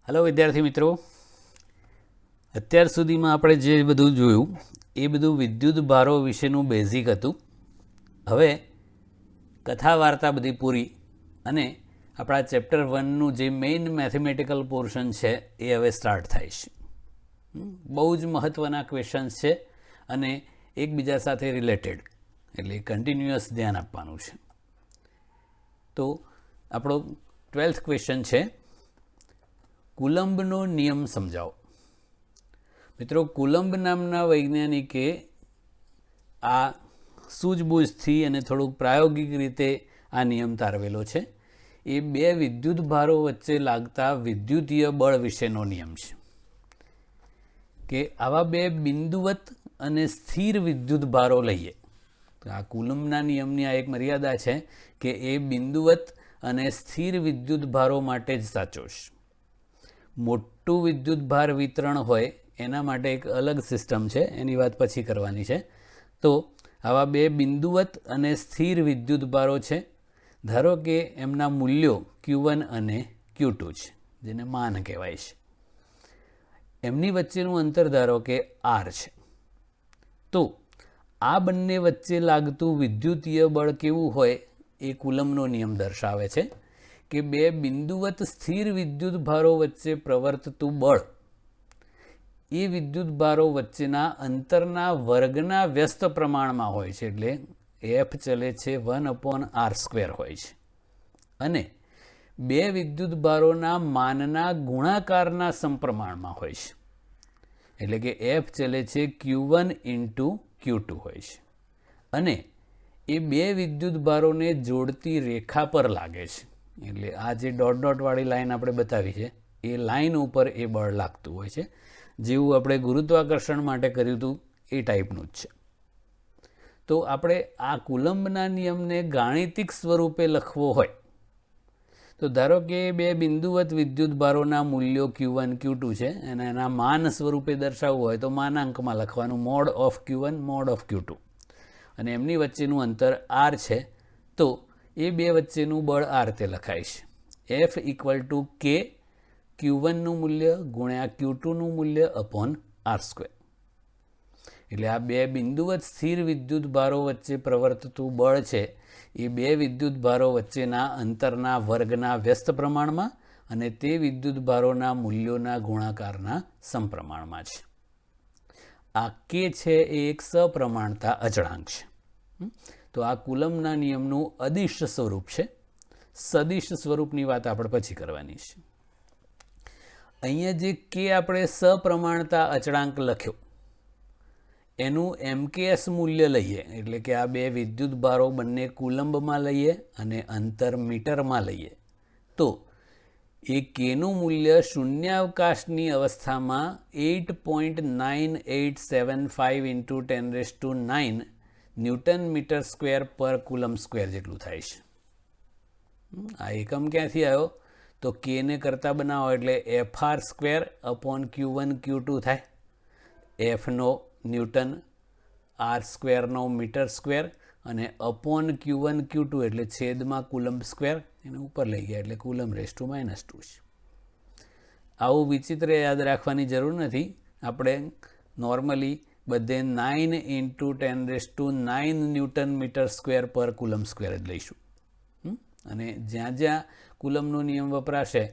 Hello विद्यार्थी मित्रों, અત્યાર સુધીમાં આપણે જે બધું જોયું એ બધું વિદ્યુત ભારો વિશેનું બેઝિક હતું. હવે કથા વાર્તા બધી પૂરી અને આપણા ચેપ્ટર 1નું જે મેઇન મેથેમેટિકલ પોર્શન છે એ હવે સ્ટાર્ટ થાય છે. બહુ જ મહત્ત્વના ક્વેશ્ચન્સ છે અને એકબીજા સાથે રિલેટેડ, એટલે કન્ટિન્યુઅસ ધ્યાન આપવાનું છે. તો આપણો 12th ક્વેશ્ચન છે, કુલંબનો નિયમ સમજાવો. મિત્રો, કુલંબ નામના વૈજ્ઞાનિકે આ સૂઝબૂઝથી અને થોડુંક પ્રાયોગિક રીતે આ નિયમ તારવેલો છે. એ બે વિદ્યુત ભારો વચ્ચે લાગતા વિદ્યુતીય બળ વિશેનો નિયમ છે કે આવા બે બિંદુવત અને સ્થિર વિદ્યુત ભારો લઈએ તો આ કુલંબના નિયમની આ એક મર્યાદા છે કે એ બિંદુવત અને સ્થિર વિદ્યુત ભારો માટે જ સાચો છે. મોટું વિદ્યુત ભાર વિતરણ હોય એના માટે એક અલગ સિસ્ટમ છે, એની વાત પછી કરવાની છે. તો આવા બે બિંદુવત અને સ્થિર વિદ્યુત ભારો છે. ધારો કે એમના મૂલ્યો Q1 અને Q2 છે, જેને માન કહેવાય છે. એમની વચ્ચેનું અંતર ધારો કે R છે. તો આ બંને વચ્ચે લાગતું વિદ્યુતીય બળ કેવું હોય એ કુલંબનો નિયમ દર્શાવે છે કે બે બિંદુવત સ્થિર વિદ્યુત ભારો વચ્ચે પ્રવર્તતું બળ એ વિદ્યુત ભારો વચ્ચેના અંતરના વર્ગના વ્યસ્ત પ્રમાણમાં હોય છે. એટલે F ચલે છે 1/r² હોય છે અને બે વિદ્યુત ભારોના માનના ગુણાકારના સમપ્રમાણમાં હોય છે. એટલે કે F ચલે છે Q1 × Q2 હોય છે અને એ બે વિદ્યુત ભારોને જોડતી રેખા પર લાગે છે. એટલે આ જે ડોટ ડોટવાળી લાઈન આપણે બતાવી છે એ લાઈન ઉપર એ બળ લાગતું હોય છે, જેવું આપણે ગુરુત્વાકર્ષણ માટે કર્યું હતું એ ટાઈપનું જ છે. તો આપણે આ કુલંબના નિયમને ગાણિતિક સ્વરૂપે લખવો હોય તો ધારો કે બે બિંદુવત વિદ્યુત ભારોના મૂલ્યો Q1 Q2 છે અને એના માન સ્વરૂપે દર્શાવવું હોય તો માનાંકમાં લખવાનું mode of Q1 mode of Q2 અને એમની વચ્ચેનું અંતર R છે. તો એ બે વચ્ચેનું બળ આ રીતે લખાય છે, F = K Q1નું મૂલ્ય ગુણ્યા Q2નું મૂલ્ય /r². એટલે આ બે બિંદુવત સ્થિર વિદ્યુત ભારો વચ્ચે પ્રવર્તતું બળ છે એ બે વિદ્યુત ભારો વચ્ચેના અંતરના વર્ગના વ્યસ્ત પ્રમાણમાં અને તે વિદ્યુત ભારોના મૂલ્યોના ગુણાકારના સમપ્રમાણમાં છે. આ K છે એ એક સપ્રમાણતા અચળાંક છે. તો આ કુલંબના નિયમનું અદિશ સ્વરૂપ છે. સદિશ સ્વરૂપની વાત આપણે પછી કરવાની છે. અહીંયા જે K આપણે સપ્રમાણતા અચળાંક લખ્યો એનું MKS મૂલ્ય લઈએ, એટલે કે આ બે વિદ્યુત ભારો બંને કુલંબમાં લઈએ અને અંતર મીટરમાં લઈએ તો એ Kનું મૂલ્ય શૂન્યાવકાશની અવસ્થામાં 8.9875 × 10⁹ ન્યૂટન મીટર સ્ક્વેર પર કુલંબ સ્ક્વેર જેટલું થાય છે. આ એકમ ક્યાંથી આવ્યો તો Kને કરતા બનાવો એટલે FR² Q1 Q2 થાય. Fનો ન્યૂટન, R² નો મીટર સ્ક્વેર અને Q1 Q2 એટલે છેદમાં કુલંબ સ્ક્વેર, એને ઉપર લઈ ગયા એટલે કુલંબ⁻². છે. આવું વિચિત્ર યાદ રાખવાની જરૂર નથી. આપણે નોર્મલી બધે 9 × 10⁹ ન્યૂટન મીટર સ્ક્વેર પર કુલંબ સ્ક્વેર જ લઈશું. અને જ્યાં જ્યાં કુલંબનો નિયમ વપરાશે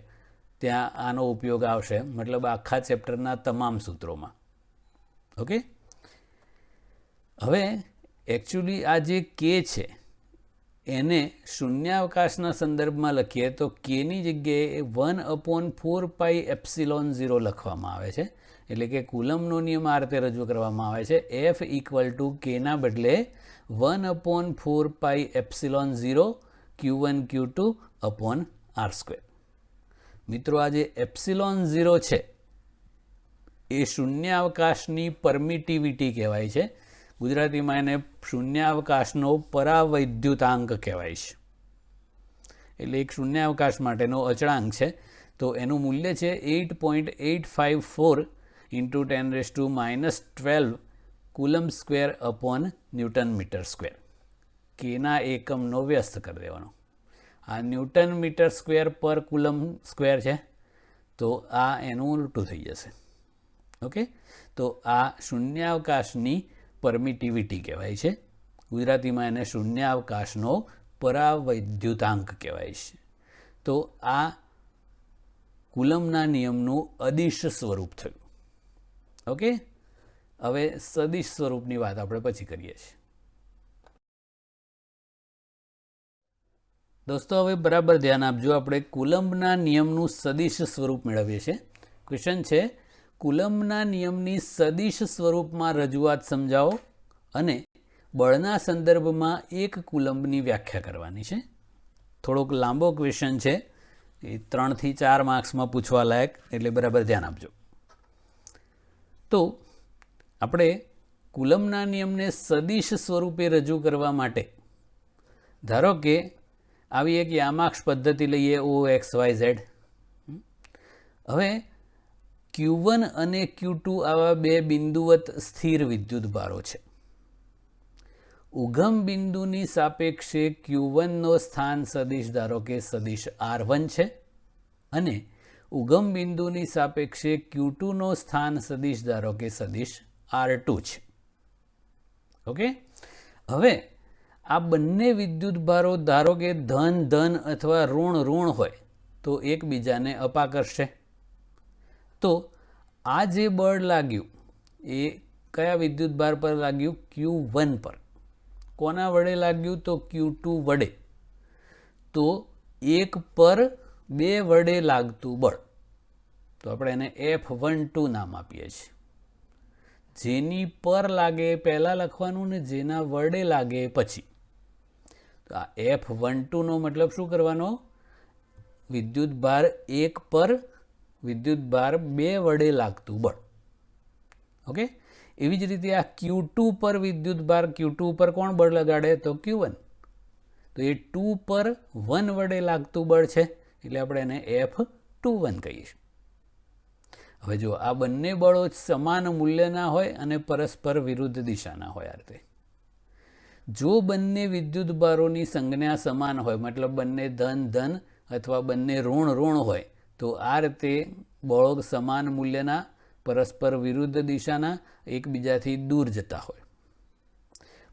ત્યાં આનો ઉપયોગ આવશે, મતલબ આખા ચેપ્ટરના તમામ સૂત્રોમાં. ઓકે, હવે એકચ્યુઅલી આ જે K છે એને શૂન્યાવકાશના સંદર્ભમાં લખીએ તો Kની જગ્યાએ 1/4πε0 લખવામાં આવે છે. એટલે કે કુલંબનો નિયમ આ રીતે રજૂ કરવામાં આવે છે, F = Kના બદલે 1/4πε0 Q1 Q2 /r². મિત્રો, આ જે ε0 છે એ શૂન્યાવકાશની પરમિટિવિટી કહેવાય છે. ગુજરાતીમાં એને શૂન્યાવકાશનો પરાવૈદ્યુતાંક કહેવાય છે. એટલે એક શૂન્યાવકાશ માટેનો અચળાંક છે. તો એનું મૂલ્ય છે 8.854 × 10⁻12 coulomb square /newton metre square. Kના એકમનો વ્યસ્ત કરી દેવાનો. આ ન્યૂટન મીટર સ્ક્વેર પર કુલંબ સ્ક્વેર છે તો આ એનું ઉલટું થઈ જશે. ઓકે, તો આ શૂન્યાવકાશની પરમિટિવિટી કહેવાય છે. ગુજરાતીમાં એને શૂન્યાવકાશનો પરાવૈદ્યુતાંક કહેવાય છે. તો આ કુલમ્બના નિયમનું અદિશ સ્વરૂપ થયું. ઓકે, હવે સદિશ સ્વરૂપની વાત આપણે પછી કરીએ છીએ. દોસ્તો હવે બરાબર ધ્યાન આપજો. આપણે કુલમ્બના નિયમનું સદિશ સ્વરૂપ મેળવીએ છીએ. ક્વેશ્ચન છે, કુલમ્બના નિયમની સદિશ સ્વરૂપમાં રજૂઆત સમજાવો અને બળના સંદર્ભમાં એક કુલમ્બની વ્યાખ્યા કરવાની છે. થોડોક લાંબો ક્વેશ્ચન છે, એ 3 થી 4 માર્ક્સમાં પૂછવા લાયક, એટલે બરાબર ધ્યાન આપજો. તો આપણે કુલમ્બના નિયમને સદિશ સ્વરૂપે રજૂ કરવા માટે ધારો કે આવી એક યામાક્ષ પદ્ધતિ લઈએ, OXYZ. હવે Q1 અને Q2 આવા બે બિંદુવત સ્થિર વિદ્યુતભારો છે. ઉગમ બિંદુની સાપેક્ષે Q1નો સ્થાન સદિશ ધારો કે સદિશ R1 છે અને ઉગમ બિંદુની સાપેક્ષે Q2નો સ્થાન સદિશ ધારો કે સદિશ R2 છે. ઓકે, હવે આ બંને વિદ્યુતભારો ધારો કે ધન ધન અથવા ઋણ ઋણ હોય તો એકબીજાને અપાકર્ષે. તો આ જે બળ લાગ્યું એ કયા વિદ્યુતભાર પર લાગ્યું? Q1 પર. કોના વડે લાગ્યું? તો Q2 વડે. તો 1 પર 2 વડે લાગતું બળ, તો આપણે એને F12 નામ આપીએ છીએ. જેની પર લાગે પહેલાં લખવાનું ને જેના વડે લાગે પછી. તો આ F12નો મતલબ શું કરવાનો? વિદ્યુતભાર 1 પર વિદ્યુતભાર 2 વડે લાગતું બળ. ઓકે, એવી જ રીતે આ Q2 પર વિદ્યુતભાર Q2 પર કોણ બળ લગાડે? તો Q1. તો એ 2 પર 1 વડે લાગતું બળ છે, એટલે આપણે એને F21 કહીશું. હવે જો આ બંને બળો સમાન મૂલ્યના હોય અને પરસ્પર વિરુદ્ધ દિશાના હોય. આ રીતે જો બંને વિદ્યુતભારોની સંજ્ઞા સમાન હોય, મતલબ બંને ધન ધન અથવા બંને ઋણ ઋણ હોય, તો આ રીતે બળો સમાન મૂલ્યના, પરસ્પર વિરુદ્ધ દિશાના, એકબીજાથી દૂર જતા હોય.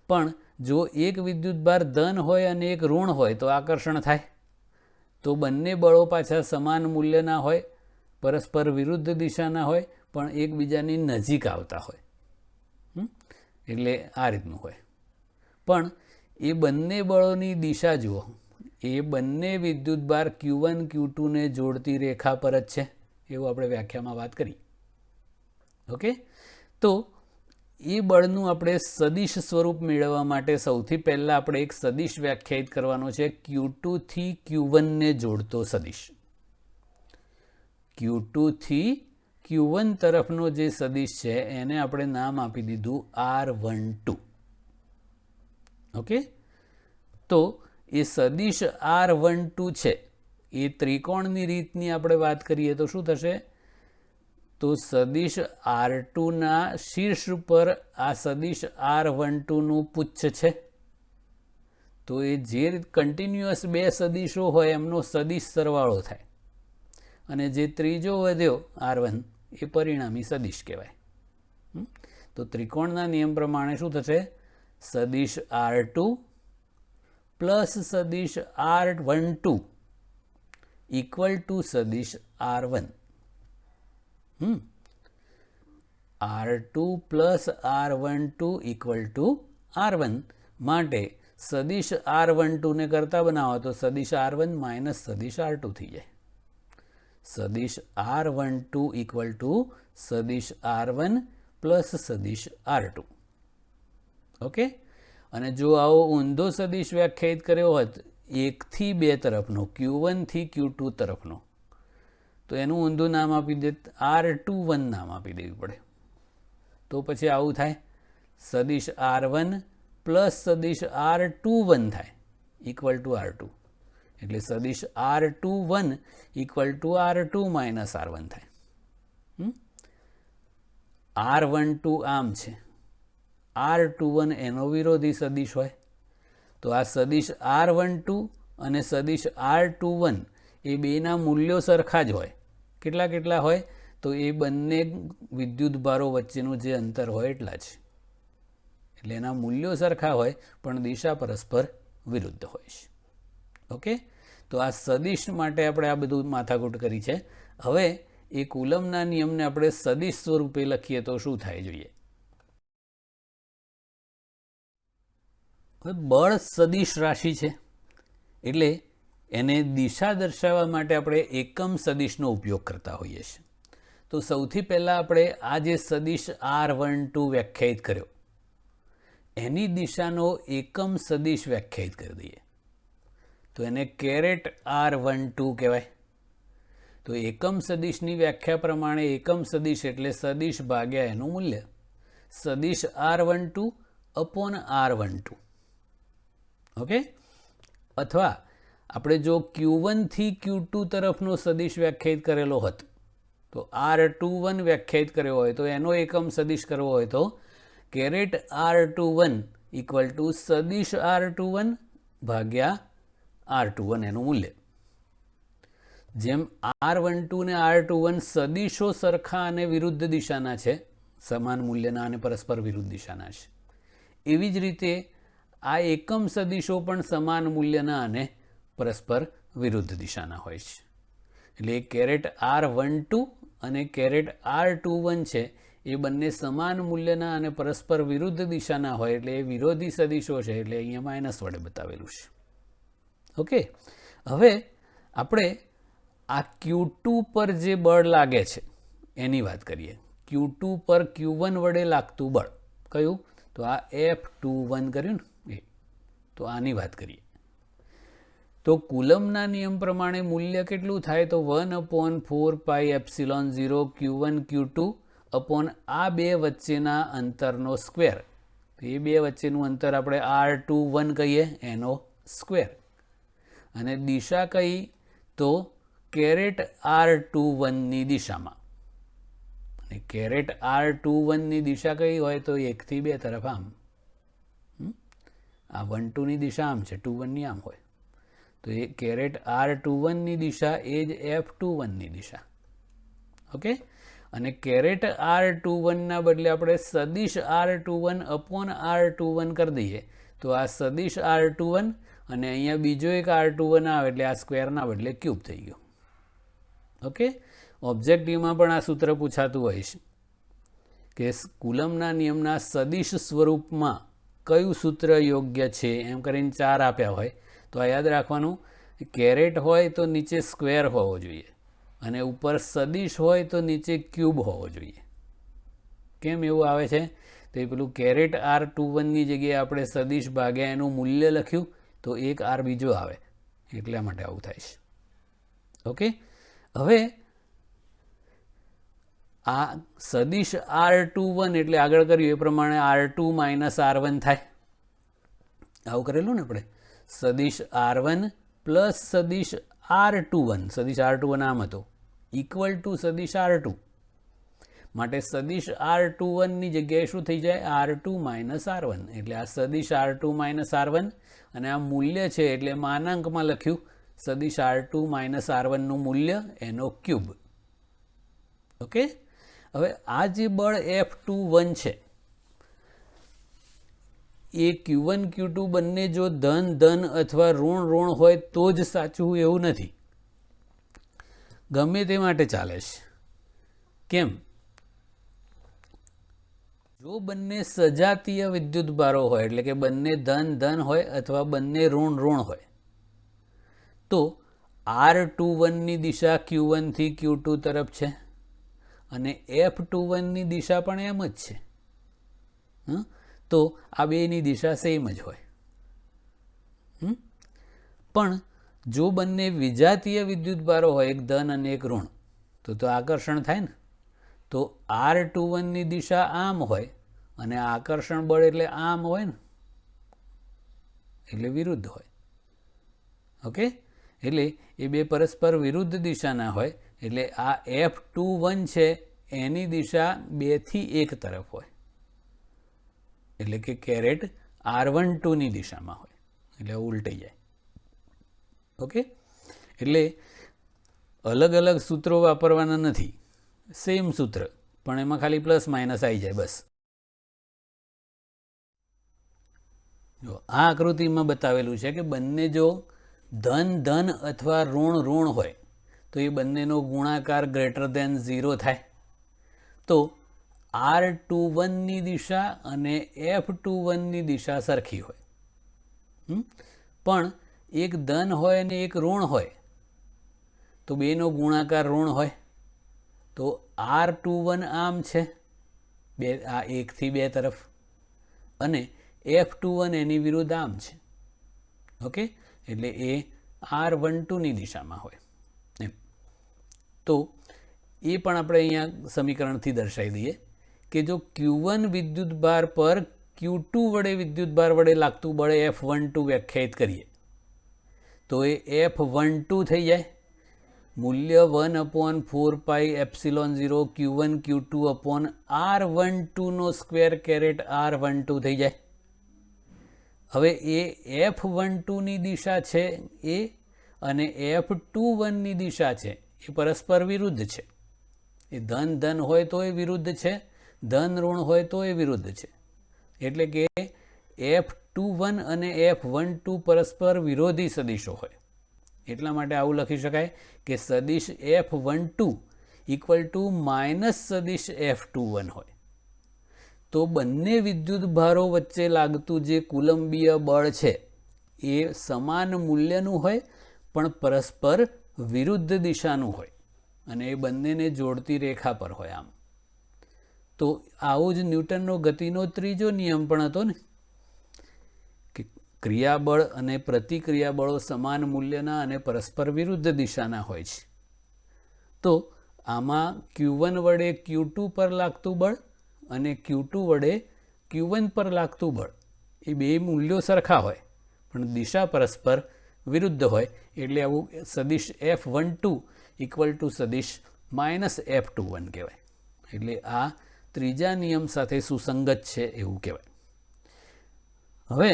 પણ જો એક વિદ્યુતભાર ધન હોય અને એક ઋણ હોય તો આકર્ષણ થાય. તો બંને બળો પાછા સમાન મૂલ્યના હોય, પરસ્પર વિરુદ્ધ દિશાના હોય, પણ એકબીજાની નજીક આવતા હોય. એટલે આ રીતનું હોય. પણ એ બંને બળોની દિશા જુઓ, એ બંને વિદ્યુતભાર Q1 Q2 ને જોડતી રેખા પર જ છે, એવું આપણે વ્યાખ્યામાં વાત કરી. ઓકે, તો એ બળનું આપણે સદિશ સ્વરૂપ મેળવવા માટે સૌથી પહેલાં આપણે એક સદિશ વ્યાખ્યાયિત કરવાનો છે, Q2 થી Q1 ને જોડતો સદિશ. Q2 થી Q1 તરફનો જે સદિશ છે એને આપણે નામ આપી દીધું R12. ઓકે, તો એ સદિશ R12 છે એ ત્રિકોણની રીતની આપણે વાત કરીએ તો શું થશે? તો સદિશ R2ના શીર્ષ પર આ સદિશ R12નું પુચ્છ છે. તો એ જે કન્ટિન્યુઅસ બે સદિશો હોય એમનો સદિશ સરવાળો થાય, અને જે ત્રીજો વધ્યો R1 એ પરિણામી સદિશ કહેવાય. તો ત્રિકોણના નિયમ પ્રમાણે શું થશે? સદિશ R2 પ્લસ સદિશ R12 ઇક્વલ ટુ સદિશ R1. R2 plus R12 equal to R1 માટે સદિશ R12 ને કરતા બનાવો તો સદિશ R1 માઇનસ સદિશ R2 થઈ જાય. સદિશ R12 ઇક્વલ ટુ સદિશ R1 પ્લસ સદિશ R2. ઓકે, અને જો આવો ઊંધો સદિશ વ્યાખ્યાયિત કર્યો હોત 1 થી 2 તરફનો, Q1 થી Q2 તરફનો, તો એનું ઊંધું નામ આપી દે R21 નામ આપી દેવું પડે. તો પછી આવું થાય, સદિશ R1 પ્લસ સદિશ R21 થાય ઇક્વલ ટુ R2. એટલે સદિશ R21 equal to R2 minus R1 થાય. R12 આમ છે, R21 એનો વિરોધી સદિશ હોય. તો આ સદિશ R12 અને સદિશ R21 એ બેના મૂલ્યો સરખા જ હોય, કેટલા કેટલા હોય તો એ બંને વિદ્યુત ભારો વચ્ચેનું જે અંતર હોય એટલા જ, એટલે એના મૂલ્યો સરખા હોય પણ દિશા પરસ્પર વિરુદ્ધ હોય છે. ઓકે, તો આ સદિશ માટે આપણે આ બધું માથાકૂટ કરી છે. હવે એ કુલમના નિયમને આપણે સદિશ સ્વરૂપે લખીએ તો શું થાય જોઈએ. હવે બળ સદિશ રાશિ છે એટલે એને દિશા દર્શાવવા માટે આપણે એકમ સદિશનો ઉપયોગ કરતા હોઈએ છીએ. તો સૌથી પહેલાં આપણે આ જે સદિશ R12 વ્યાખ્યાયિત કર્યો એની દિશાનો એકમ સદિશ વ્યાખ્યાયિત કરી દઈએ તો એને કેરેટ R12 કહેવાય. તો એકમ સદિશની વ્યાખ્યા પ્રમાણે એકમ સદિશ એટલે સદિશ ભાગ્યા એનું મૂલ્ય, સદિશ R12 અપોન R12. ઓકે, અથવા આપણે જો Q1 થી Q2 તરફનો સદિશ વ્યાખ્યાયિત કરેલો હતો તો R21 વ્યાખ્યાયિત કર્યો હોય તો એનો એકમ સદિશ કરવો હોય તો કેરેટ R21 ઇક્વલ ટુ સદિશ R21 ભાગ્યા R21 એનું મૂલ્ય. જેમ R12 ને R21 સદિશો સરખા અને વિરુદ્ધ દિશાના છે, સમાન મૂલ્યના અને પરસ્પર વિરુદ્ધ દિશાના છે, એવી જ રીતે આ એકમ સદિશો પણ સમાન મૂલ્યના અને પરસ્પર વિરુદ્ધ દિશાના હોય છે. એટલે કેરેટ R12 અને કેરેટ R21 છે એ બંને સમાન મૂલ્યના અને પરસ્પર વિરુદ્ધ દિશાના હોય એટલે એ વિરોધી સદિશો છે, એટલે અહીંયા માઇનસ વડે બતાવેલું છે. ઓકે, હવે આપણે આ Q2 પર જે બળ લાગે છે એની વાત કરીએ. Q2 પર Q1 વડે લાગતું બળ કયું? તો આ F21 કર્યું ને એ. તો આની વાત કરીએ તો કુલમના નિયમ પ્રમાણે મૂલ્ય કેટલું થાય તો 1/4πε0 Q1 Q2 અપોન આ બે વચ્ચેના અંતરનો સ્ક્વેર. એ બે વચ્ચેનું અંતર આપણે R21 કહીએ એનો સ્ક્વેર, અને દિશા કઈ તો કેરેટ R21 ની દિશામાં. અને કેરેટ R21 ની દિશા કઈ હોય તો 1 થી 2 તરફ આમ. આ 1 2 ની દિશા આમ છે, 2 1 ની આમ હોય તો એ કેરેટ R21 ની દિશા એ જ F21 ની દિશા. ઓકે, અને કેરેટ R21 ના બદલે આપણે સદિશ R21 અપોન R21 કરી દઈએ તો આ સદિશ R21 અને અહીંયા બીજો એક R21 આવે એટલે આ સ્ક્વેરના બદલે ક્યુબ થઈ ગયો. ઓકે, ઓબ્જેક્ટિવમાં પણ આ સૂત્ર પૂછાતું હોય છે કે કુલમના નિયમના સદિશ સ્વરૂપમાં કયું સૂત્ર યોગ્ય છે એમ કરીને 4 આપ્યા હોય તો આ યાદ રાખવાનું, કેરેટ હોય તો નીચે સ્ક્વેર હોવો જોઈએ અને ઉપર સદિશ હોય તો નીચે ક્યુબ હોવો જોઈએ. કેમ એવું આવે છે તો એ પેલું કેરેટ R21 ની જગ્યાએ આપણે સદિશ ભાગ્યા એનું મૂલ્ય લખ્યું તો એક R બીજો આવે એટલા માટે આવું થાય છે. ઓકે, હવે આ સદિશ R21 એટલે આગળ કર્યું એ પ્રમાણે R2 માઇનસ R1 થાય. આવું કરેલું ને આપણે, સદિશ R1 પ્લસ સદિશ R21, સદિશ R21 આમ હતો, ઇક્વલ ટુ સદિશ R2. માટે સદિશ R21 ની જગ્યાએ શું થઈ જાય R2 માઇનસ R1, એટલે આ સદિશ R2 માઇનસ R1 અને આ મૂલ્ય છે એટલે માનાંકમાં લખ્યું સદિશ R2 માઇનસ R1 નું મૂલ્ય એનો ક્યુબ. ઓકે, હવે આ જે બળ F21 છે એ Q1 Q2 બંને જો ધન ધન અથવા ઋણ ઋણ હોય તો જ સાચું એવું નથી, ગમે તે માટે ચાલે છે. કેમ? જો બંને સજાતીય વિદ્યુત ભારો હોય એટલે કે બંને ધન ધન હોય અથવા બંને ઋણ ઋણ હોય તો R21 ની દિશા Q1 થી Q2 તરફ છે અને F21 ની દિશા પણ એમ જ છે. તો આ બેની દિશા સેમ જ હોય. પણ જો બંને વિજાતીય વિદ્યુત ભારો હોય, એક ધન અને એક ઋણ, તો આકર્ષણ થાય ને. તો R21 ની દિશા આમ હોય અને આકર્ષણ બળ એટલે આમ હોય ને, એટલે વિરુદ્ધ હોય. ઓકે, એટલે એ બે પરસ્પર વિરુદ્ધ દિશાના હોય એટલે આ F21 છે એની દિશા 2 થી 1 તરફ હોય એટલે કે કેરેટ R12 ની દિશામાં હોય એટલે ઉલટાઈ જાય. ઓકે, એટલે અલગ અલગ સૂત્રો વાપરવાના નથી, સેમ સૂત્ર, પણ એમાં ખાલી પ્લસ માઇનસ આવી જાય બસ. જો આ આકૃતિમાં બતાવેલું છે કે બંને જો ધન ધન અથવા ઋણ ઋણ હોય તો એ બંનેનો ગુણાકાર ગ્રેટર દેન 0 થાય. તો R21ની દિશા અને F21ની દિશા સરખી હોય, પણ એક ધન હોય અને એક ઋણ હોય તો બેનો ગુણાકાર ઋણ હોય. તો R21 આમ છે, આ 1 થી 2 તરફ, અને F21 એની વિરુદ્ધ આમ છે. ઓકે, એટલે એ R12ની દિશામાં હોય એમ. તો એ પણ આપણે અહીંયા સમીકરણથી દર્શાવી દઈએ કે જો Q1 વિદ્યુત ભાર પર Q2 વડે વિદ્યુત ભાર વડે લાગતું બળ F12 વ્યાખ્યાયિત કરીએ તો એ F12 થઈ જાય. મૂલ્ય 1/4πε0 Q1 Q2 upon R12 square caret R12 થઈ જાય. હવે એ F12ની દિશા છે એ અને F21ની દિશા છે એ પરસ્પર વિરુદ્ધ છે. એ ધન ધન હોય તો એ વિરુદ્ધ છે, ધન ઋણ હોય તો એ વિરુદ્ધ છે. એટલે કે F21 અને F12 પરસ્પર વિરોધી સદિશો હોય. એટલા માટે આવું લખી શકાય કે સદિશ F12 ઇક્વલ ટુ માઇનસ સદિશ F21 હોય. તો બંને વિદ્યુત ભારો વચ્ચે લાગતું જે કુલંબીય બળ છે એ સમાન મૂલ્યનું હોય પણ પરસ્પર વિરુદ્ધ દિશાનું હોય અને એ બંનેને જોડતી રેખા પર હોય. આમ તો આવું જ ન્યૂટનનો ગતિનો ત્રીજો નિયમ પણ હતો ને, કે ક્રિયાબળ અને પ્રતિક્રિયાબળો સમાન મૂલ્યના અને પરસ્પર વિરુદ્ધ દિશાના હોય છે. તો આમાં Q1 વડે Q2 પર લાગતું બળ અને Q2 વડે Q1 પર લાગતું બળ એ બે મૂલ્યો સરખા હોય પણ દિશા પરસ્પર વિરુદ્ધ હોય. એટલે આવું સદિશ F12 ઇક્વલ ટુ સદિશ માઇનસ F21 કહેવાય. એટલે આ ત્રીજા નિયમ સાથે સુસંગત છે એવું કહેવાય. હવે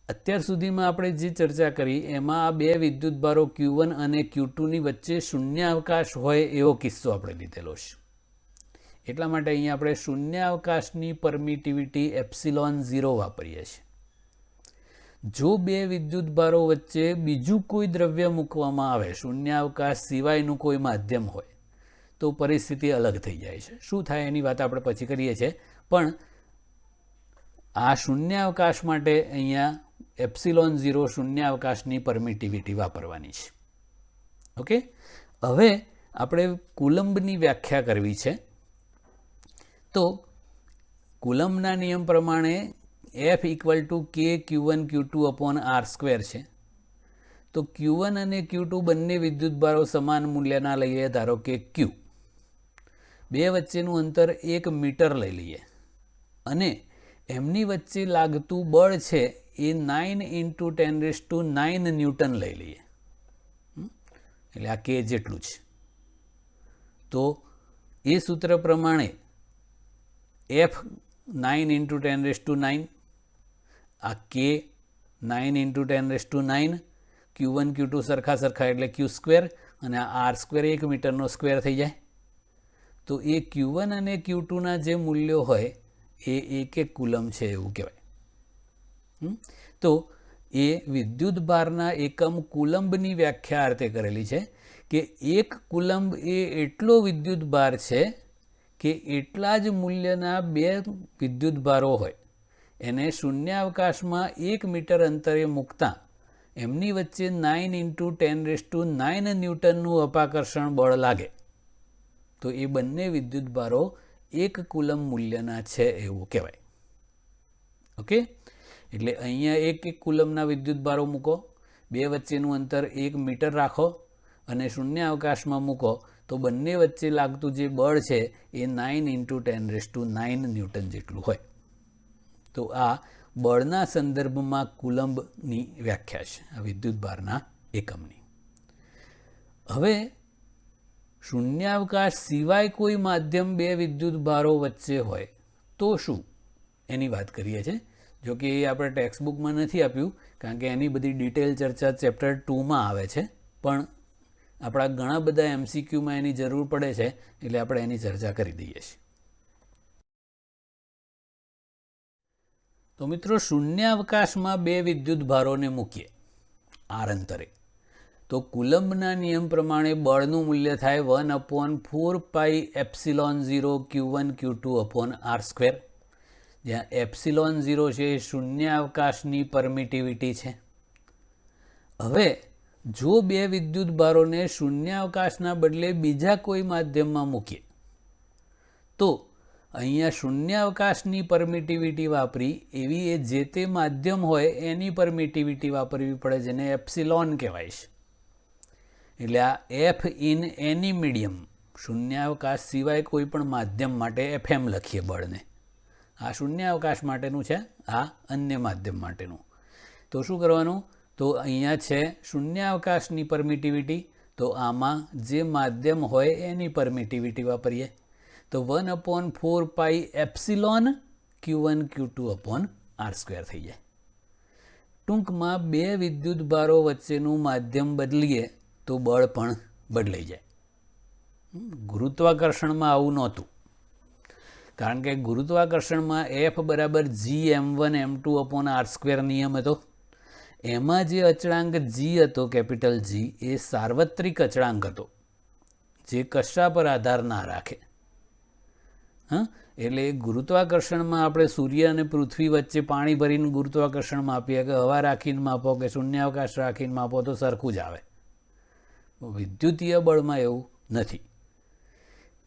અત્યાર સુધીમાં આપણે જે ચર્ચા કરી એમાં આ બે વિદ્યુતભારો Q1 અને Q2ની વચ્ચે શૂન્યાવકાશ હોય એવો કિસ્સો આપણે લીધેલો છે. એટલા માટે અહીંયા આપણે શૂન્યાવકાશની પરમિટિવિટી ε0 વાપરીએ છીએ. જો બે વિદ્યુતભારો વચ્ચે બીજું કોઈ દ્રવ્ય મૂકવામાં આવે, શૂન્યાવકાશ સિવાયનું કોઈ માધ્યમ હોય, તો પરિસ્થિતિ અલગ થઈ જાય છે. શું થાય એની વાત આપણે પછી કરીએ છીએ, પણ આ શૂન્યાવકાશ માટે અહીંયા ε0 શૂન્યાવકાશની પરમિટિવિટી વાપરવાની છે. ઓકે, હવે આપણે કુલંબની વ્યાખ્યા કરવી છે. તો કુલંબના નિયમ પ્રમાણે F equal to K Q1 Q2 upon R square છે. તો Q1 અને Q2 બંને વિદ્યુતભારો સમાન મૂલ્યના લઈએ, ધારો કે Q. બે વચ્ચેનું અંતર 1 મીટર લઈ લઈએ અને એમની વચ્ચે લાગતું બળ છે એ 9 × 10⁹ ન્યૂટન લઈ લઈએ. એટલે આ K જેટલું છે. તો એ સૂત્ર પ્રમાણે F 9 × 10⁹, આ K 9 × 10⁹, Q1 Q2 સરખા એટલે Q સ્ક્વેર અને આ R સ્ક્વેર 1 મીટરનો સ્ક્વેર થઈ જાય. તો એ Q1 અને Q2ના જે મૂલ્યો હોય એ એક કુલંબ છે એવું કહેવાય. તો એ વિદ્યુત ભારના એકમ કુલંબની વ્યાખ્યા અર્થે કરેલી છે કે એક કુલંબ એ એટલો વિદ્યુત ભાર છે કે એટલા જ મૂલ્યના બે વિદ્યુત ભારો હોય એને શૂન્યાવકાશમાં 1 મીટર અંતરે મૂકતા એમની વચ્ચે 9 × 10⁹ ન્યૂટનનું અપાકર્ષણ બળ લાગે તો એ બંને વિદ્યુત ભારો 1 કુલંબ મૂલ્યના છે એવું કહેવાય. ઓકે, એટલે અહીંયા એક કુલંબના વિદ્યુત ભારો મૂકો, બે વચ્ચેનું અંતર 1 મીટર રાખો અને શૂન્યાવકાશમાં મૂકો તો બંને વચ્ચે લાગતું જે બળ છે એ 9 × 10⁹ ન્યૂટન જેટલું હોય. તો આ બળના સંદર્ભમાં કુલંબની વ્યાખ્યા છે આ વિદ્યુત ભારના એકમની. હવે શૂન્યાવકાશ સિવાય કોઈ માધ્યમ બે વિદ્યુત ભારો વચ્ચે હોય તો શું એની વાત કરીએ છીએ. જો કે એ આપણે ટેક્સ્ટબુકમાં નથી આપ્યું કારણ કે એની બધી ડિટેલ ચર્ચા ચેપ્ટર 2માં આવે છે, પણ આપણા ઘણા બધા એમસીક્યુમાં એની જરૂર પડે છે, એટલે આપણે એની ચર્ચા કરી દઈએ છીએ. તો મિત્રો, શૂન્યાવકાશમાં બે વિદ્યુત ભારોને મૂકીએ આર અંતરે, તો કુલમ્બના નિયમ પ્રમાણે બળનું મૂલ્ય થાય 1/4πε0 Q1 Q2/r², જ્યાં ε0 છે એ શૂન્યાવકાશની પરમિટિવિટી છે. હવે જો બે વિદ્યુત ભારોને શૂન્યાવકાશના બદલે બીજા કોઈ માધ્યમમાં મૂકીએ તો અહીંયા શૂન્યાવકાશની પરમિટિવિટી વાપરી એવી એ જે તે માધ્યમ હોય એની પરમિટિવિટી વાપરવી પડે, જેને એપ્સિલોન કહેવાય છે. એટલે આ એફ ઇન એની મીડિયમ, શૂન્યાવકાશ સિવાય કોઈ પણ માધ્યમ માટે FM લખીએ બળને. આ શૂન્યાવકાશ માટેનું છે, આ અન્ય માધ્યમ માટેનું. તો શું કરવાનું? તો અહીંયા છે શૂન્યાવકાશની પરમિટિવિટી, તો આમાં જે માધ્યમ હોય એની પરમિટિવિટી વાપરીએ. તો 1/4πε Q1 Q2/r² થઈ જાય. ટૂંકમાં બે વિદ્યુત ભારો વચ્ચેનું માધ્યમ બદલીએ તો બળ પણ બદલાઈ જાય. ગુરુત્વાકર્ષણમાં આવું નહોતું, કારણ કે ગુરુત્વાકર્ષણમાં F બરાબર gm1m2/r² નિયમ હતો. એમાં જે અચળાંક g હતો, કેપિટલ G, એ સાર્વત્રિક અચળાંક હતો, જે કશા પર આધાર ના રાખે. એટલે ગુરુત્વાકર્ષણમાં આપણે સૂર્ય અને પૃથ્વી વચ્ચે પાણી ભરીને ગુરુત્વાકર્ષણ માપીએ કે હવા રાખીને માપો કે શૂન્યાવકાશ રાખીને માપો તો સરખું જ આવે. વિદ્યુતીય બળમાં એવું નથી.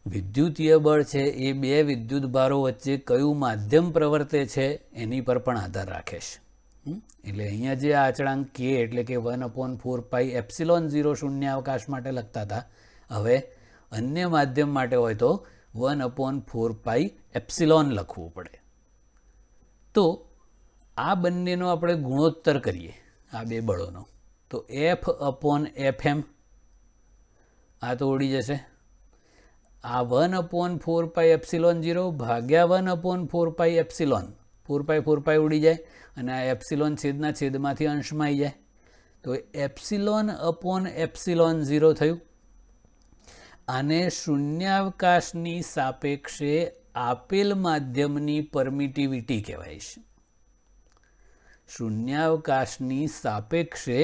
વિદ્યુતીય બળ છે એ બે વિદ્યુત ભારો વચ્ચે કયું માધ્યમ પ્રવર્તે છે એની પર પણ આધાર રાખે છે. એટલે અહીંયા જે આ અચળાંક k એટલે કે 1/4πε0 શૂન્યાવકાશ માટે લખતા હતા, હવે અન્ય માધ્યમ માટે હોય તો 1/4πε લખવું પડે. તો આ બંનેનો આપણે ગુણોત્તર કરીએ, આ બે બળોનો, તો F/Fm આ તો ઉડી જશે. આ 1/4πε0 ભાગ્યા 1/4πε, 4π ઉડી જાય અને આ એપ્સિલોન છેદના છેદમાંથી અંશમાં આવી જાય, તો ε/ε0 થયું. આને શૂન્યાવકાશની સાપેક્ષે આપેલ માધ્યમની પરમિટિવિટી કહેવાય છે. શૂન્યાવકાશની સાપેક્ષે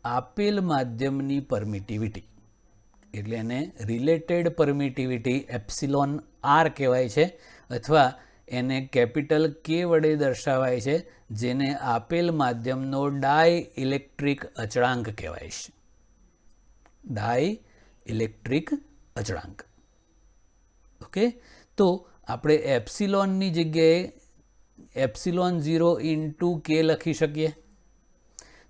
આપેલ માધ્યમની પરમિટિવિટી એટલે એને રિલેટેડ પરમિટિવિટી ε/r કહેવાય છે, અથવા એને કેપિટલ K વડે દર્શાવાય છે, જેને આપેલ માધ્યમનો ડાઇલેક્ટ્રિક અચળાંક કહેવાય છે. ડાઇલેક્ટ્રિક અચળાંક. ઓકે, તો આપણે એપ્સિલોનની જગ્યાએ ε0 × K લખી શકીએ.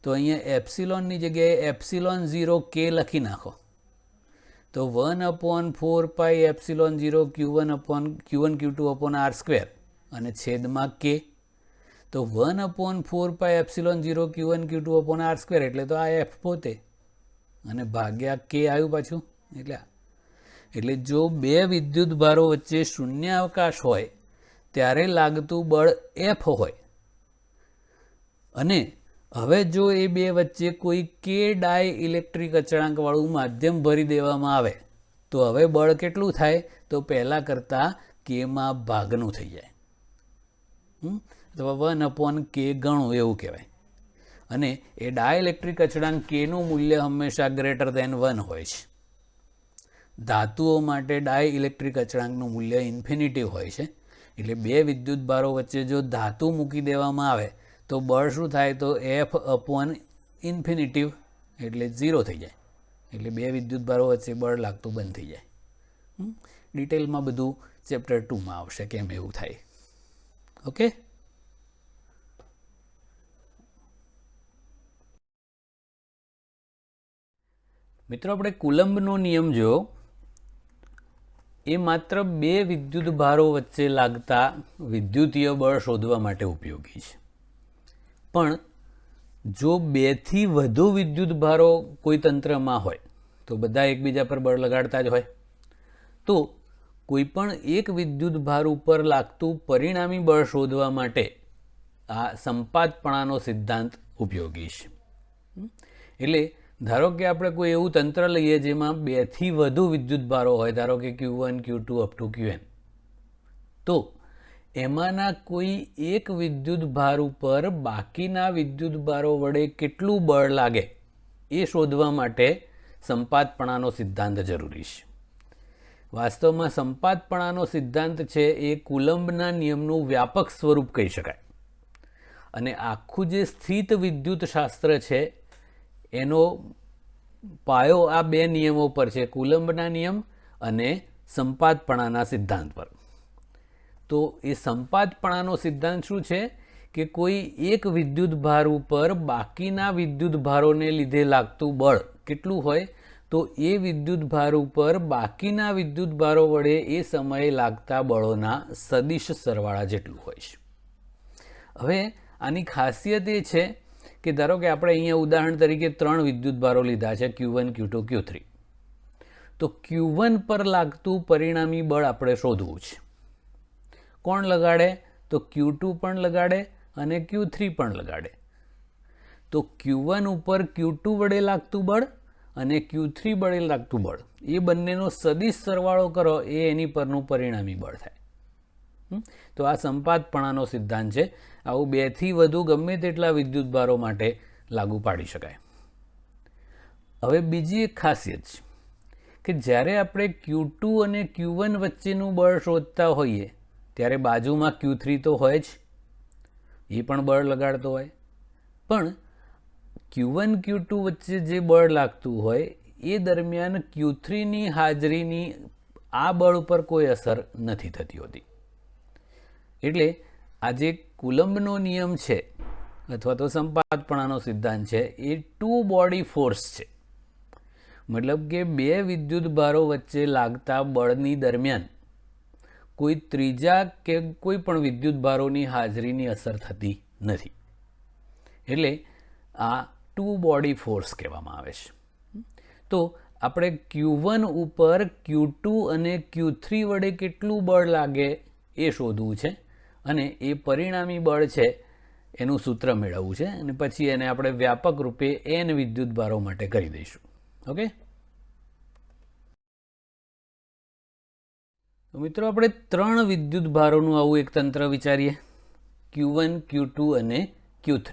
તો અહીંયા એપ્સિલોનની જગ્યાએ ε0 K લખી નાખો, તો 1/4πε0 Q1 Q2/r² અને છેદમાં K, તો 1/4πε0 Q1 Q2/r² એટલે તો આ F પોતે, અને ભાગ્યા K આવ્યું પાછું. એટલે જો બે વિદ્યુત ભારો વચ્ચે શૂન્યાવકાશ હોય ત્યારે લાગતું બળ F હોય, અને હવે જો એ બે વચ્ચે કોઈ K ડાઇલેક્ટ્રિક અચળાંકવાળું માધ્યમ ભરી દેવામાં આવે તો હવે બળ કેટલું થાય? તો પહેલાં કરતાં Kમાં ભાગનું થઈ જાય, અથવા 1/K ગણું એવું કહેવાય. અને એ ડાઇલેક્ટ્રિક અચળાંક Kનું મૂલ્ય હંમેશા >1 હોય છે. ધાતુઓ માટે ડાઇલેક્ટ્રિક અચળાંકનું મૂલ્ય ઇન્ફિનિટિવ હોય છે. એટલે બે વિદ્યુત ભારો વચ્ચે જો ધાતુ મૂકી દેવામાં આવે તો બળ શું થાય? તો F/∞ એટલે 0 થઈ જાય. એટલે બે વિદ્યુત ભારો વચ્ચે બળ લાગતું બંધ થઈ જાય. ડિટેલમાં બધું ચેપ્ટર 2માં આવશે કેમ એવું થાય. ઓકે, મિત્રો, આપણે કુલમ્બનો નિયમ જો એ માત્ર બે વિદ્યુત ભારો વચ્ચે લાગતા વિદ્યુતીય બળ શોધવા માટે ઉપયોગી છે. પણ જો બેથી વધુ વિદ્યુત ભારો કોઈ તંત્રમાં હોય તો બધા એકબીજા પર બળ લગાડતા જ હોય, તો કોઈ પણ એક વિદ્યુત ભાર ઉપર લાગતું પરિણામી બળ શોધવા માટે આ સંપાતપણાનો સિદ્ધાંત ઉપયોગી છે. એટલે ધારો કે આપણે કોઈ એવું તંત્ર લઈએ જેમાં 2 થી વધુ વિદ્યુત ભારો હોય, ધારો કે Q1 Q2 up to Qn, તો એમાંના કોઈ એક વિદ્યુત ભાર ઉપર બાકીના વિદ્યુત ભારો વડે કેટલું બળ લાગે એ શોધવા માટે સંપાતપણાનો સિદ્ધાંત જરૂરી છે. વાસ્તવમાં સંપાતપણાનો સિદ્ધાંત છે એ કુલંબના નિયમનું વ્યાપક સ્વરૂપ કહી શકાય, અને આખું જે સ્થિત વિદ્યુત શાસ્ત્ર છે એનો પાયો આ 2 નિયમો પર છે, કુલંબના નિયમ અને સંપાતપણાના સિદ્ધાંત પર. તો એ સંપાતપણાનો સિદ્ધાંત શું છે કે કોઈ એક વિદ્યુત ભાર ઉપર બાકીના વિદ્યુત ભારોને લીધે લાગતું બળ કેટલું હોય, તો એ વિદ્યુત ભાર ઉપર બાકીના વિદ્યુત ભારો વડે એ સમયે લાગતા બળોના સદિશ સરવાળા જેટલું હોય છે. હવે આની ખાસિયત એ છે કે ધારો કે આપણે અહીંયા ઉદાહરણ તરીકે 3 વિદ્યુત ભારો લીધા છે, Q1 Q2 Q3. તો Q1 પર લાગતું પરિણામી બળ આપણે શોધવું છે. કોણ લગાડે? તો Q2 પણ લગાડે અને Q3 પણ લગાડે. તો Q1 ઉપર Q2 વડે લાગતું બળ અને Q3 વડે લાગતું બળ, એ બંનેનો સદિશ સરવાળો કરો, એ એની પરનું પરિણામી બળ થાય. તો આ સંપાતપણાનો સિદ્ધાંત છે. આવું 2 થી વધુ ગમે તેટલા વિદ્યુત ભારો માટે લાગુ પાડી શકાય. હવે બીજી એક ખાસિયત છે કે જ્યારે આપણે Q2 અને Q1 વચ્ચેનું બળ શોધતા હોઈએ ત્યારે બાજુમાં Q3 તો હોય જ, એ પણ બળ લગાડતો હોય, પણ Q1 Q2 વચ્ચે જે બળ લાગતું હોય એ દરમિયાન Q3ની હાજરીની આ બળ ઉપર કોઈ અસર નથી થતી હોતી. એટલે આ જે કુલંબનો નિયમ છે અથવા તો સંપાતપણાનો સિદ્ધાંત છે એ 2 બોડી ફોર્સ છે. મતલબ કે 2 વિદ્યુત ભારો વચ્ચે લાગતા બળની દરમિયાન કોઈ ત્રીજા કે કોઈ પણ વિદ્યુત ભારોની હાજરીની અસર થતી નથી. એટલે આ 2 બોડી ફોર્સ કહેવામાં આવે છે. તો આપણે Q1 ઉપર Q2 અને Q3 વડે કેટલું બળ લાગે એ શોધવું છે, અને એ પરિણામી બળ છે એનું સૂત્ર મેળવવું છે, અને પછી એને આપણે વ્યાપક રૂપે n વિદ્યુત ભારો માટે કરી દઈશું. ઓકે, તો મિત્રો આપણે 3 વિદ્યુત ભારોનું આવું એક તંત્ર વિચારીએ, Q1 Q2 અને Q3.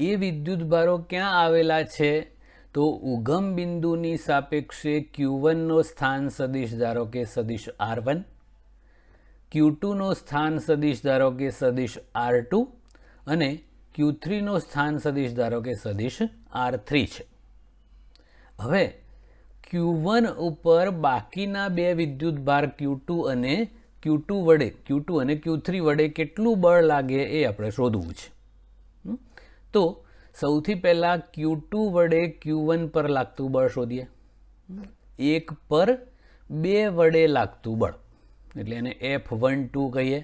એ વિદ્યુત ભારો ક્યાં આવેલા છે? તો ઉગમ બિંદુની સાપેક્ષે Q1 નો સ્થાન સદિશ ધારો કે સદિશ R1, Q2 નો સ્થાન સદિશ ધારો કે સદિશ R2 અને Q3 નો સ્થાન સદિશ ધારો કે સદિશ R3 છે. હવે Q1 ઉપર બાકીના 2 વિદ્યુત ભાર Q2 અને Q3 વડે કેટલું બળ લાગે એ આપણે શોધવું છે. તો સૌથી પહેલા Q2 વડે Q1 પર લાગતું બળ શોધીએ. 1 પર 2 વડે લાગતું બળ, એટલે એને F12 કહીએ.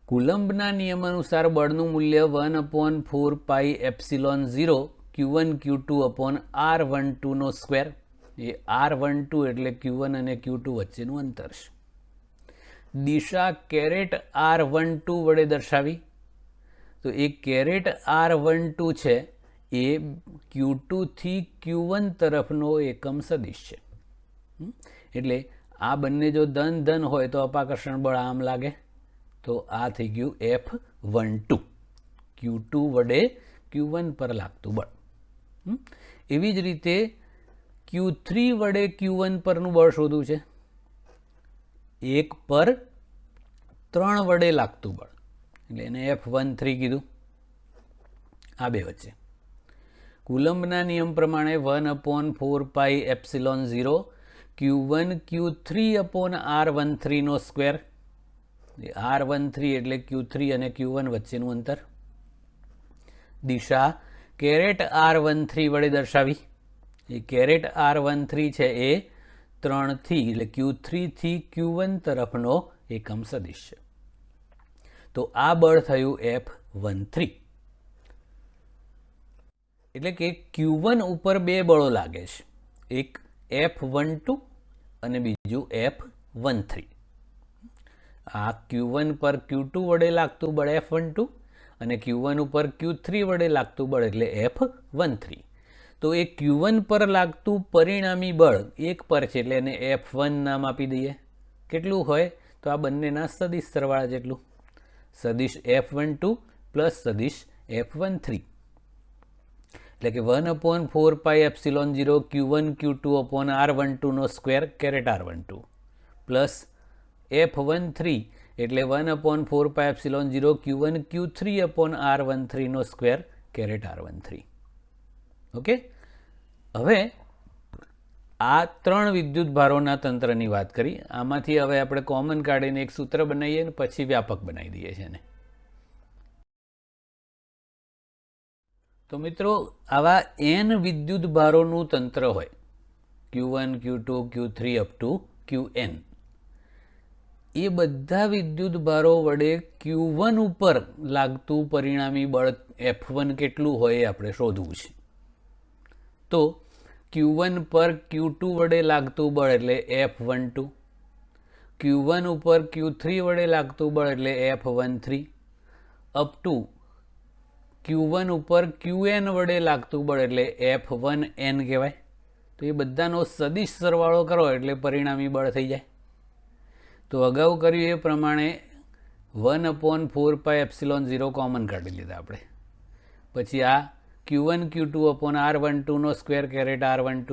કુલંબના નિયમ અનુસાર બળનું મૂલ્ય 1/4πε0 Q1 Q2 upon R12 નો સ્ક્વેર. એ R12 એટલે Q1 અને Q2 વચ્ચેનું અંતર છે. દિશા કેરેટ R12 વડે દર્શાવી, તો એ કેરેટ R12 છે એ Q2 થી Q1 તરફનો એકમ સદિશ છે. એટલે આ બંને જો ધન હોય તો અપાકર્ષણ બળ આમ લાગે, તો આ થઈ ગયું F12, Q2 વડે Q1 પર લાગતું બળ. એવી જ રીતે Q3 વડે Q1 પરનું બળ શોધવું છે. 1 પર 3 વડે લાગતું બળ, એટલે એને F13 કીધું. આ 2 વચ્ચે કુલંબના નિયમ પ્રમાણે 1/4πε0 Q1 Q3 upon R13 નો સ્ક્વેર. R13 એટલે Q3 અને Q1 વચ્ચેનું અંતર. દિશા કેરેટ R13 વડે દર્શાવી, એ કેરેટ R13 છે એ 3 થી એટલે Q3 થી Q1 તરફનો એકમ સદિશ છે. તો આ બળ થયું F13. એટલે કે Q1 ઉપર 2 બળો લાગે છે, એક F12 અને બીજું F13. આ Q1 પર Q2 વડે લાગતું બળ F12 અને Q1 ઉપર Q3 વડે લાગતું બળ એટલે F13. તો એ Q1 પર લાગતું પરિણામી બળ 1 પર છે એટલે એને F1 નામ આપી દઈએ. કેટલું હોય તો આ બંનેના સદિશ સરવાળા જેટલું, સદિશ F12 પ્લસ સદિશ F13 એટલે કે 1/4πε0 Q1 Q2 upon R12 નો square caret R12 plus F13 એટલે 1/4πε0 Q1 Q3 upon R13 નો સ્ક્વેર કેરેટ R13. ઓકે, હવે આ 3 વિદ્યુત ભારોના તંત્રની વાત કરી. આમાંથી હવે આપણે કોમન કાઢીને એક સૂત્ર બનાવીએ ને પછી વ્યાપક બનાવી દઈએ છીએ. તો મિત્રો, આવા n વિદ્યુત ભારોનું તંત્ર હોય Q1 Q2 Q3 up to Qn, એ બધા વિદ્યુત ભારો વડે Q1 ઉપર લાગતું પરિણામી બળ F1 કેટલું હોય એ આપણે શોધવું છે. તો Q1 પર Q2 વડે લાગતું બળ એટલે F12, Q1 ઉપર Q3 વડે લાગતું બળ એટલે F13 અપ ટુ Q1 ઉપર Qn વડે લાગતું બળ એટલે F1n કહેવાય. તો એ બધાનો સદિશ સરવાળો કરો એટલે પરિણામી બળ થઈ જાય. તો અગાઉ કર્યું એ પ્રમાણે 1/4πε0 કોમન કાઢી લીધા આપણે. પછી આ Q1 Q2 upon R12 નો સ્ક્વેર કેરેટ R12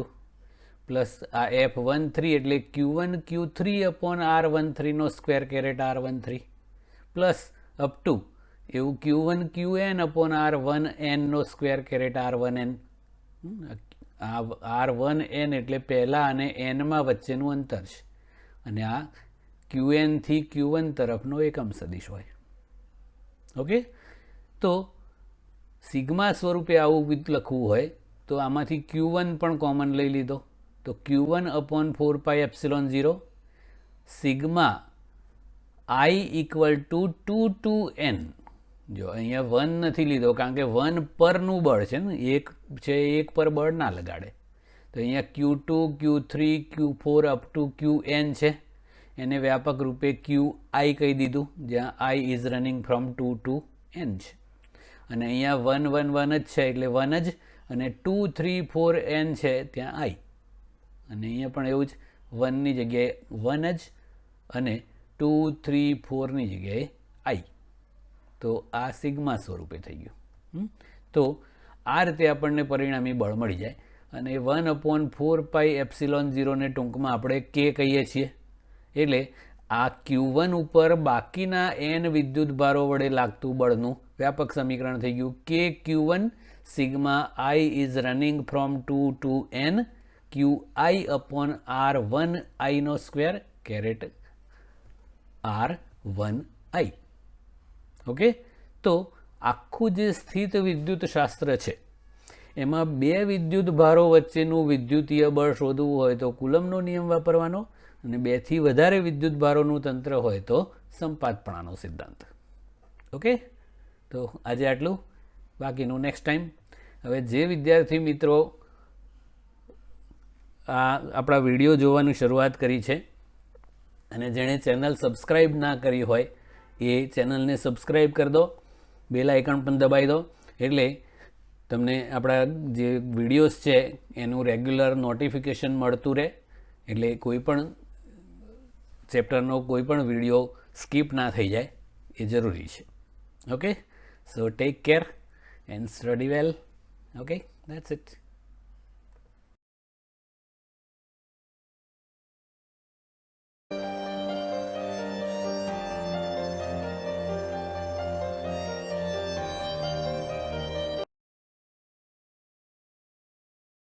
પ્લસ આ F13 એટલે Q1 Q3 upon R13 નો square caret R13 plus up to એવું Q1 Qn upon R1n નો સ્ક્વેર કેરેટ R1n. R1n એટલે પહેલા અને n વચ્ચેનું અંતર છે અને આ Qn થી Q1 તરફનો એકમ સદિશ હોય. ઓકે, તો સિગ્મા સ્વરૂપે આવું લખવું હોય તો આમાંથી Q1 પણ કોમન લઈ લીધો. તો Q1 upon 4πε0 sigma I equal to 2 to n. જો અહીંયા 1 નથી લીધો કારણ કે 1 પરનું બળ છે ને, એક છે, એક પર બળ ના લગાડે. તો અહીંયા Q2 Q3 Q4 up to Qn છે, એને વ્યાપક રૂપે Qi કહી દીધું, જ્યાં I is running from 2 to n છે. અને અહીંયા 1 1 1 જ છે એટલે 1 જ, અને 2 3 4 n છે ત્યાં I, અને અહીંયા પણ એવું જ 1 ની જગ્યાએ 1 જ અને 2 3 4 ની જગ્યાએ I. તો આ સિગ્મા સ્વરૂપે થઈ ગયું. તો આ રીતે આપણને પરિણામી બળ મળી જાય. અને 1/4πε0 ને ટૂંકમાં આપણે K કહીએ છીએ. એટલે આ Q1 ઉપર બાકીના n વિદ્યુત ભારો વડે લાગતું બળનું વ્યાપક સમીકરણ થઈ ગયું. K Q1 sigma I is running from 2 to n Qi upon R1I નો સ્ક્વેર કેરેટ R1I. ઓકે, તો આખું જે સ્થિત વિદ્યુત શાસ્ત્ર છે એમાં બે વિદ્યુત ભારો વચ્ચેનું વિદ્યુતીય બળ શોધવું હોય તો કુલમ્બનો નિયમ વાપરવાનો, અને 2 થી વધારે વિદ્યુત ભારોનું તંત્ર હોય તો સંપાતપણાનો સિદ્ધાંત. ઓકે, તો આજે આટલું, બાકીનું નેક્સ્ટ ટાઈમ. હવે જે વિદ્યાર્થી મિત્રો આપણા વિડીયો જોવાની શરૂઆત કરી છે અને જેણે ચેનલ સબસ્ક્રાઈબ ના કરી હોય એ ચેનલને સબસ્ક્રાઈબ કરી દો, બેલ આઇકન પણ દબાવી દો, એટલે તમને આપણા જે વિડીયોઝ છે એનું રેગ્યુલર નોટિફિકેશન મળતું રહે, એટલે કોઈ પણ ચેપ્ટરનો કોઈ પણ વિડીયો સ્કીપ ના થઈ જાય એ જરૂરી છે. Okay, so take care and study well. Okay, that's it.